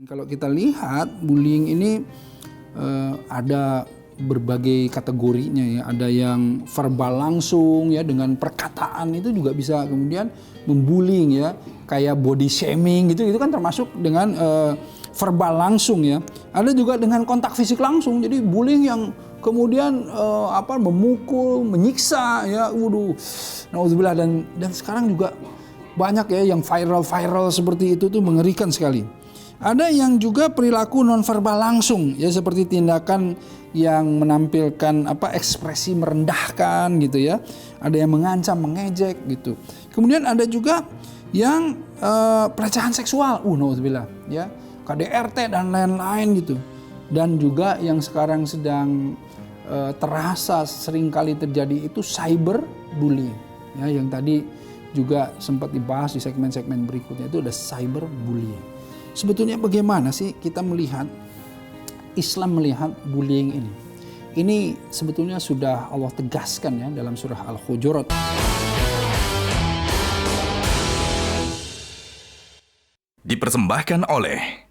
Kalau kita lihat bullying ini ada berbagai kategorinya ya. Ada yang verbal langsung ya, dengan perkataan itu juga bisa kemudian membullying ya, kayak body shaming gitu. Itu kan termasuk dengan verbal langsung ya. Ada juga dengan kontak fisik langsung. Jadi bullying yang kemudian memukul, menyiksa ya. Waduh. Nauzubillah. Dan sekarang juga banyak ya yang viral seperti itu tuh, mengerikan sekali. Ada yang juga perilaku nonverbal langsung ya, seperti tindakan yang menampilkan ekspresi merendahkan gitu ya. Ada yang mengancam, mengejek gitu. Kemudian ada juga yang pelecehan seksual, nauzubillah ya, KDRT dan lain-lain gitu. Dan juga yang sekarang sedang terasa seringkali terjadi itu cyberbullying ya, yang tadi juga sempat dibahas di segmen-segmen berikutnya, itu ada cyberbullying. Sebetulnya bagaimana sih kita melihat, Islam melihat bullying ini? Ini sebetulnya sudah Allah tegaskan ya dalam surah Al-Hujurat. Dipersembahkan oleh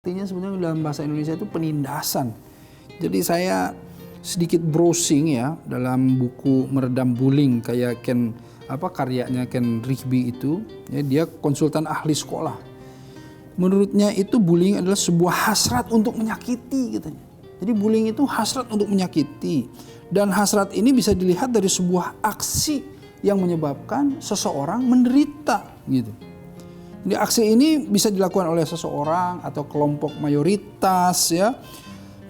Artinya sebenarnya dalam bahasa Indonesia itu penindasan. Jadi saya sedikit browsing ya dalam buku Meredam Bullying kayak karyanya Ken Rigby itu ya, dia konsultan ahli sekolah. Menurutnya itu bullying adalah sebuah hasrat untuk menyakiti katanya. Jadi bullying itu hasrat untuk menyakiti, dan hasrat ini bisa dilihat dari sebuah aksi yang menyebabkan seseorang menderita gitu. Jadi aksi ini bisa dilakukan oleh seseorang atau kelompok mayoritas ya,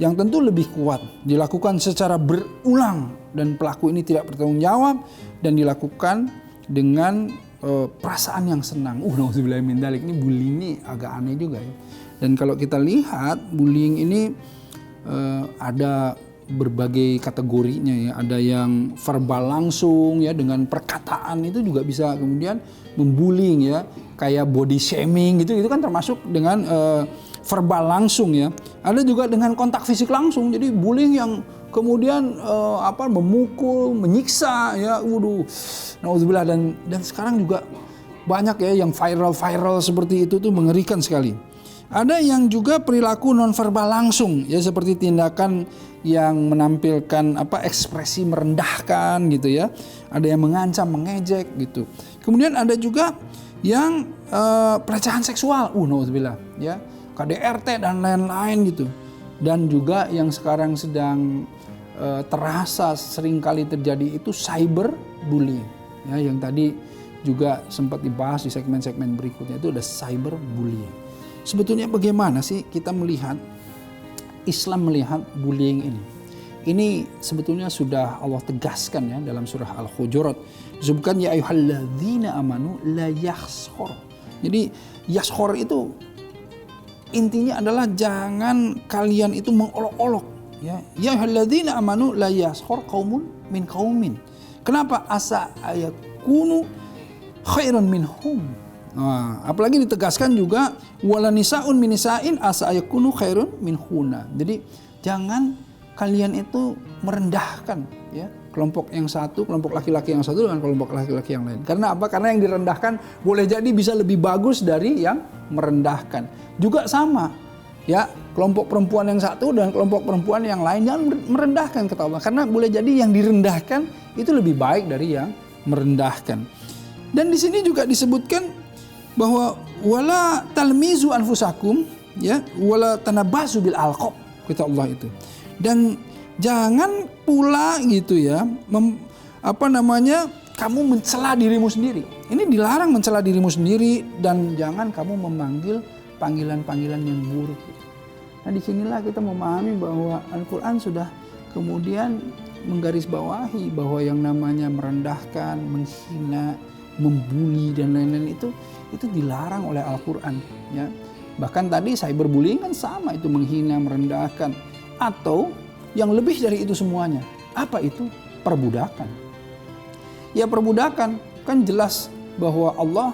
yang tentu lebih kuat, dilakukan secara berulang dan pelaku ini tidak bertanggung jawab, dan dilakukan dengan perasaan yang senang. Nauzubillah min dzalik. Ini bullying ini agak aneh juga ya. Dan kalau kita lihat bullying ini ada berbagai kategorinya ya. Ada yang verbal langsung ya, dengan perkataan itu juga bisa kemudian membullying ya, kayak body shaming gitu. Itu kan termasuk dengan verbal langsung ya. Ada juga dengan kontak fisik langsung. Jadi bullying yang kemudian memukul, menyiksa ya. Waduh. Nauzubillah. Dan sekarang juga banyak ya yang viral seperti itu tuh, mengerikan sekali. Ada yang juga perilaku nonverbal langsung ya, seperti tindakan yang menampilkan ekspresi merendahkan gitu ya. Ada yang mengancam, mengejek gitu. Kemudian ada juga yang pelecehan seksual, nauzubillah ya, KDRT dan lain-lain gitu. Dan juga yang sekarang sedang terasa seringkali terjadi itu cyberbullying ya, yang tadi juga sempat dibahas di segmen-segmen berikutnya, itu ada cyberbullying. Sebetulnya bagaimana sih kita melihat, Islam melihat bullying ini? Ini sebetulnya sudah Allah tegaskan ya dalam surah Al-Hujurat. Disebutkan ya ayyuhalladzina amanu la yakhshor. Jadi yakhshor itu intinya adalah jangan kalian itu mengolok-olok ya. Ya ayyuhalladzina amanu la yakhshor qaumun min qaumin. Kenapa? Asa ayakunu khairan minhum. Nah, apalagi ditegaskan juga wala nisaun min nisa'in asa ayakunu khairun minhuna. Jadi jangan kalian itu merendahkan ya kelompok yang satu, kelompok laki-laki yang satu dengan kelompok laki-laki yang lain. Karena apa? Karena yang direndahkan boleh jadi bisa lebih bagus dari yang merendahkan. Juga sama ya, kelompok perempuan yang satu dan kelompok perempuan yang lain jangan merendahkan kata Allah. Karena boleh jadi yang direndahkan itu lebih baik dari yang merendahkan. Dan di sini juga disebutkan bahwa wala talmizu anfusakum ya, wala tanabazu bil alqab kata Allah itu. Dan jangan pula gitu ya kamu mencela dirimu sendiri. Ini dilarang mencela dirimu sendiri, dan jangan kamu memanggil panggilan-panggilan yang buruk. Nah, disinilah kita memahami bahwa Al-Quran sudah kemudian menggarisbawahi bahwa yang namanya merendahkan, menghina, membuli dan lain-lain itu dilarang oleh Al-Quran ya. Bahkan tadi cyberbullying kan sama, itu menghina, merendahkan. Atau yang lebih dari itu semuanya. Apa itu? Perbudakan. Ya perbudakan, kan jelas bahwa Allah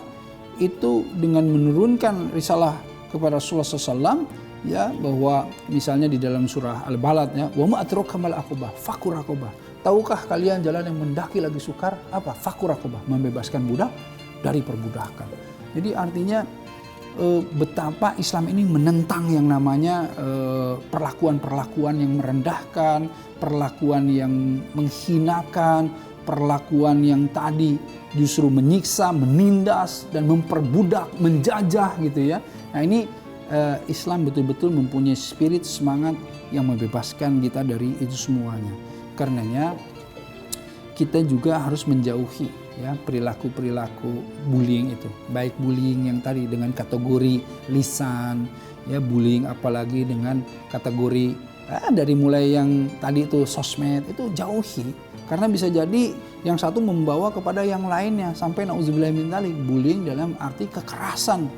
itu dengan menurunkan risalah kepada Rasulullah SAW, ya, bahwa misalnya di dalam surah Al-Balad, ya, wa ma adraka mal aqabah, fakur aqabah. Tahukah kalian jalan yang mendaki lagi sukar? Apa? Fakur aqabah, membebaskan budak dari perbudakan. Jadi artinya betapa Islam ini menentang yang namanya perlakuan-perlakuan yang merendahkan, perlakuan yang menghinakan, perlakuan yang tadi justru menyiksa, menindas dan memperbudak, menjajah gitu ya. Nah ini Islam betul-betul mempunyai spirit, semangat yang membebaskan kita dari itu semuanya. Karenanya kita juga harus menjauhi ya perilaku-perilaku bullying itu. Baik bullying yang tadi dengan kategori lisan, ya bullying apalagi dengan kategori dari mulai yang tadi itu sosmed, itu jauhi. Karena bisa jadi yang satu membawa kepada yang lainnya sampai nauzubillah min dzalik, bullying dalam arti kekerasan,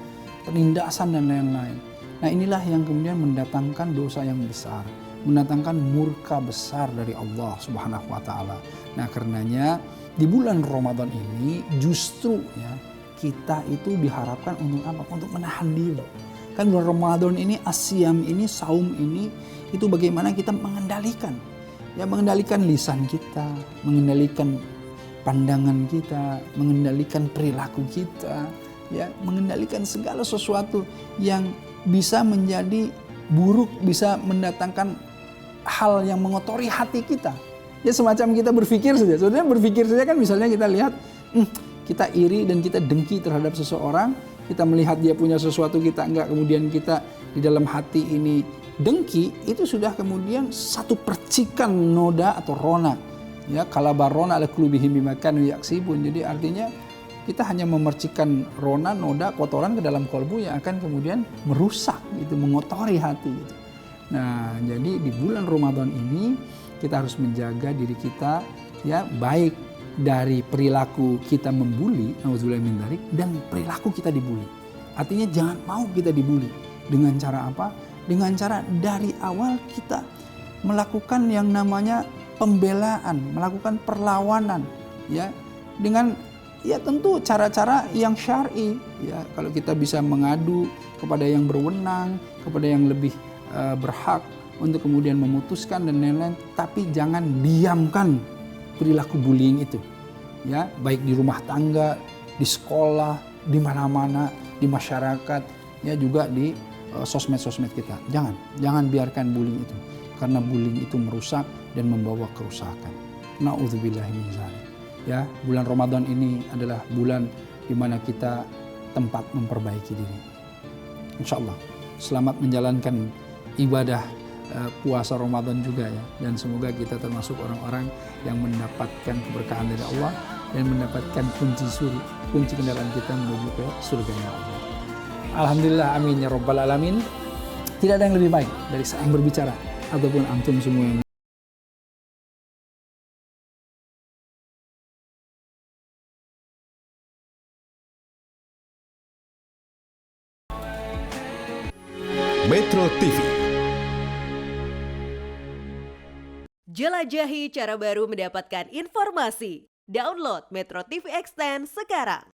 penindasan dan lain-lain. Nah inilah yang kemudian mendatangkan dosa yang besar, mendatangkan murka besar dari Allah Subhanahu wa taala. Nah, karenanya di bulan Ramadan ini justru ya kita itu diharapkan untuk apa? Untuk menahan diri. Kan bulan Ramadan ini, asyam ini, saum ini itu bagaimana kita mengendalikan. Ya mengendalikan lisan kita, mengendalikan pandangan kita, mengendalikan perilaku kita, ya mengendalikan segala sesuatu yang bisa menjadi buruk, bisa mendatangkan hal yang mengotori hati kita. Ya semacam kita berpikir saja. Sebenarnya berpikir saja kan, misalnya kita lihat kita iri dan kita dengki terhadap seseorang, kita melihat dia punya sesuatu kita enggak, kemudian kita di dalam hati ini dengki, itu sudah kemudian satu percikan noda atau rona. Ya, kalabarona ala qulubihim bima kanu yaksibun. Jadi artinya kita hanya memercikan rona, noda, kotoran ke dalam kolbu yang akan kemudian merusak, gitu, mengotori hati. Gitu. Nah, jadi di bulan Ramadan ini kita harus menjaga diri kita, ya baik dari perilaku kita membuli, nauzubillah min dzalik, dan perilaku kita dibuli. Artinya jangan mau kita dibuli. Dengan cara apa? Dengan cara dari awal kita melakukan yang namanya pembelaan, melakukan perlawanan, ya dengan ya tentu cara-cara yang syar'i. Ya kalau kita bisa mengadu kepada yang berwenang, kepada yang lebih berhak untuk kemudian memutuskan dan lain-lain, tapi jangan diamkan perilaku bullying itu. Ya, baik di rumah tangga, di sekolah, di mana-mana, di masyarakat, ya juga di sosmed-sosmed kita. Jangan biarkan bullying itu. Karena bullying itu merusak dan membawa kerusakan. Na'udzubillahi min dzalik. Ya, bulan Ramadan ini adalah bulan di mana kita tempat memperbaiki diri. Insya Allah, selamat menjalankan ibadah puasa Ramadan juga ya, dan semoga kita termasuk orang-orang yang mendapatkan keberkahan dari Allah dan mendapatkan kunci kendaraan kita menuju ke surganya Allah. Alhamdulillah, amin ya rabbal alamin. Tidak ada yang lebih baik dari saya yang berbicara ataupun antum semua yang Metro TV. Jelajahi cara baru mendapatkan informasi. Download Metro TV Extend sekarang.